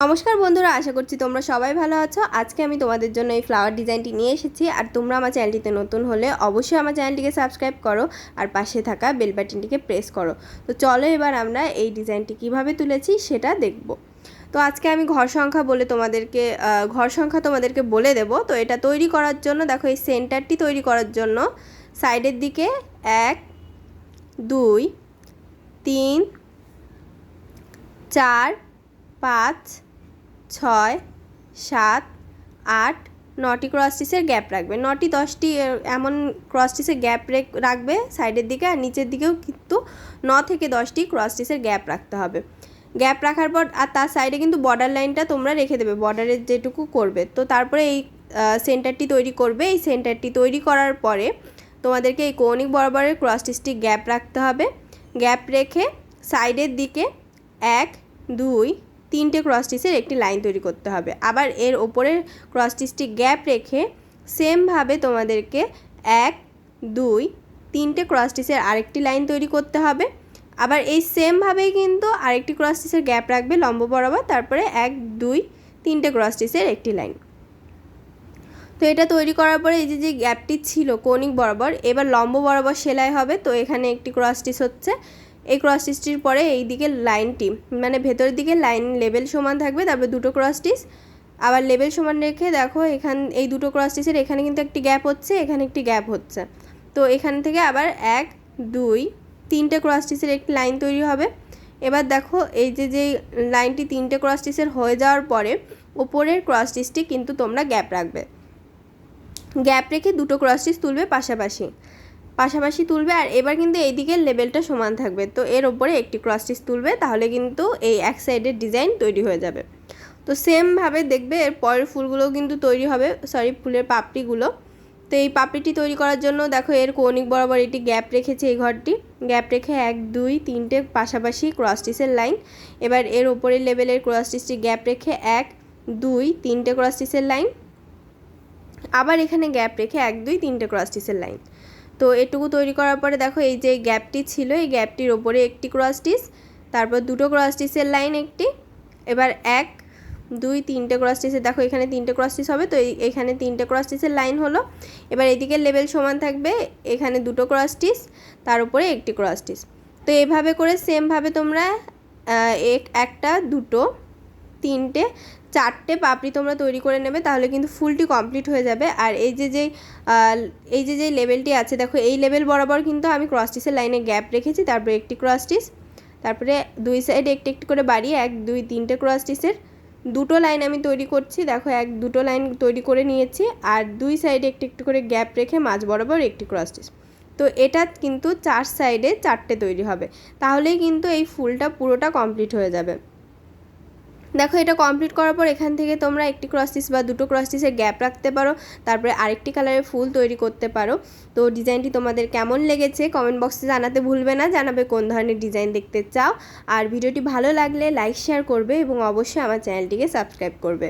নমস্কার বন্ধুরা, আশা করছি তোমরা সবাই ভালো আছো। আজকে আমি তোমাদের জন্য এই ফ্লাওয়ার ডিজাইনটি নিয়ে এসেছি। আর তোমরা আমার চ্যানেলটিতে নতুন হলে অবশ্যই আমার চ্যানেলটিকে সাবস্ক্রাইব করো আর পাশে থাকা বেল বাটনটিকে প্রেস করো। তো চলো এবার আমরা এই ডিজাইনটি কিভাবে তুলেছি সেটা দেখব। তো আজকে আমি ঘর সংখ্যা তোমাদেরকে বলে দেব। তো এটা তৈরি করার জন্য দেখো, এই সেন্টারটি তৈরি করার জন্য সাইডের দিকে 1 2 3 4 5 6 7 8 9টি ক্রস স্টিচের গ্যাপ রাখবে। 9টি 10টি এমন ক্রস স্টিচের গ্যাপ রাখবে সাইডের দিকে, আর নিচের দিকেও কিন্তু 9 থেকে 10টি ক্রস স্টিচের গ্যাপ রাখতে হবে। গ্যাপ রাখার পর আর তার সাইডে কিন্তু বর্ডার লাইনটা তোমরা রেখে দেবে, বর্ডারের যেটুকু করবে। তো তারপরে এই সেন্টারটি তৈরি করবে। এই সেন্টারটি তৈরি করার পরে তোমাদেরকে এই কৌণিক বরাবরের ক্রস স্টিচটি গ্যাপ রাখতে হবে। গ্যাপ রেখে সাইডের দিকে 1 2 3টে ক্রস স্টিচের একটি লাইন তৈরি করতে হবে। আবার এর ওপরের ক্রস স্টিচটি গ্যাপ রেখে সেমভাবে তোমাদেরকে 1 2 3টে ক্রস স্টিচের আরেকটি লাইন তৈরি করতে হবে। আবার এই সেমভাবেই কিন্তু আরেকটি ক্রস স্টিচের গ্যাপ রাখবে লম্ব বরাবর, তারপরে 1 2 3টে ক্রস স্টিচের একটি লাইন। তো এটা তৈরি করার পরে এই যে গ্যাপটি ছিল কৌণিক বরাবর, এবার লম্ব বরাবর সেলাই হবে। তো এখানে একটি ক্রস স্টিচ হচ্ছে। এই ক্রস স্টিচটির পরে এই দিকে লাইনটি মানে ভেতরের দিকে লাইন লেভেল সমান থাকবে, তারপরে দুটো ক্রস স্টিচ আবার লেভেল সমান রেখে দেখো এই দুটো ক্রস স্টিচের এখানে কিন্তু একটি গ্যাপ হচ্ছে, এখানে একটি গ্যাপ হচ্ছে। তো এখান থেকে আবার 1 2 3টে ক্রস স্টিচের একটি লাইন তৈরি হবে। এবার দেখো এই যে লাইনটি 3টে ক্রস স্টিচের হয়ে যাওয়ার পরে উপরের ক্রস স্টিচটি কিন্তু তোমরা গ্যাপ রাখবে। গ্যাপ রেখে দুটো ক্রস স্টিচ তুলবে পাশাপাশি তুলবে। আর এবার কিন্তু এই দিকের লেভেলটা সমান থাকবে, তো এর ওপরে একটি ক্রস স্টিচ তুলবে, তাহলে কিন্তু এই এক সাইডের ডিজাইন তৈরি হয়ে যাবে। তো সেমভাবে দেখবে এর পরের ফুলগুলোও কিন্তু তৈরি হবে, ফুলের পাপড়িগুলো। তো এই পাপড়িটি তৈরি করার জন্য দেখো এর কৌণিক বরাবর এটি গ্যাপ রেখেছে, এই ঘরটি গ্যাপ রেখে 1 2 3টে পাশাপাশি ক্রস স্টিচের লাইন। এবার এর ওপরের লেভেলের ক্রস স্টিচটি গ্যাপ রেখে 1 2 3টে ক্রস স্টিচের লাইন। আবার এখানে গ্যাপ রেখে 1 2 3টে ক্রস স্টিচের লাইন। তো এটুকু তৈরি করার পরে দেখো এই যে গ্যাপটি ছিল, এই গ্যাপটির ওপরে একটি ক্রস স্টিচ, তারপর দুটো ক্রস স্টিচের লাইন একটি। এবার 1 2 3টে ক্রস স্টিচের দেখো এখানে 3টে ক্রস স্টিচ হবে, তো এখানে 3টে ক্রস স্টিচের লাইন হলো। এবার এদিকে লেভেল সমান থাকবে, এখানে দুটো ক্রস স্টিচ, তার উপরে একটি ক্রস স্টিচ। তো এইভাবে করে সেমভাবে তোমরা একটা দুটো তিনটে 4টে পাপড়ি তোমরা তৈরি করে নেবে, তাহলে কিন্তু ফুলটি কমপ্লিট হয়ে যাবে। আর এই যে লেভেলটি আছে দেখো, এই লেভেল বরাবর কিন্তু আমি ক্রস স্টিচের লাইনে গ্যাপ রেখেছি, তারপরে একটি ক্রস স্টিচ, তারপরে দুই সাইডে একটি একটি করে বাড়িয়ে 1 2 3টে ক্রস স্টিচের দুটো লাইন আমি তৈরি করছি। দেখো দুটো লাইন তৈরি করে নিয়েছি, আর দুই সাইডে একটি একটু করে গ্যাপ রেখে মাঝ বরাবর একটি ক্রস স্টিচ। তো এটা কিন্তু 4 সাইডে 4টে তৈরি হবে, তাহলেই কিন্তু এই ফুলটা পুরোটা কমপ্লিট হয়ে যাবে। দেখো এটা কমপ্লিট করার পর এখান থেকে তোমরা একটি ক্রস স্টিচ বা দুটো ক্রস স্টিচের গ্যাপ রাখতে পারো, তারপরে আরেকটি কালারের ফুল তৈরি করতে পারো। তো ডিজাইনটি তোমাদের কেমন লেগেছে কমেন্ট বক্সে জানাতে ভুলবে না, জানাবে কোন ধরনের ডিজাইন দেখতে চাও। আর ভিডিওটি ভালো লাগলে লাইক শেয়ার করবে এবং অবশ্যই আমার চ্যানেলটিকে সাবস্ক্রাইব করবে।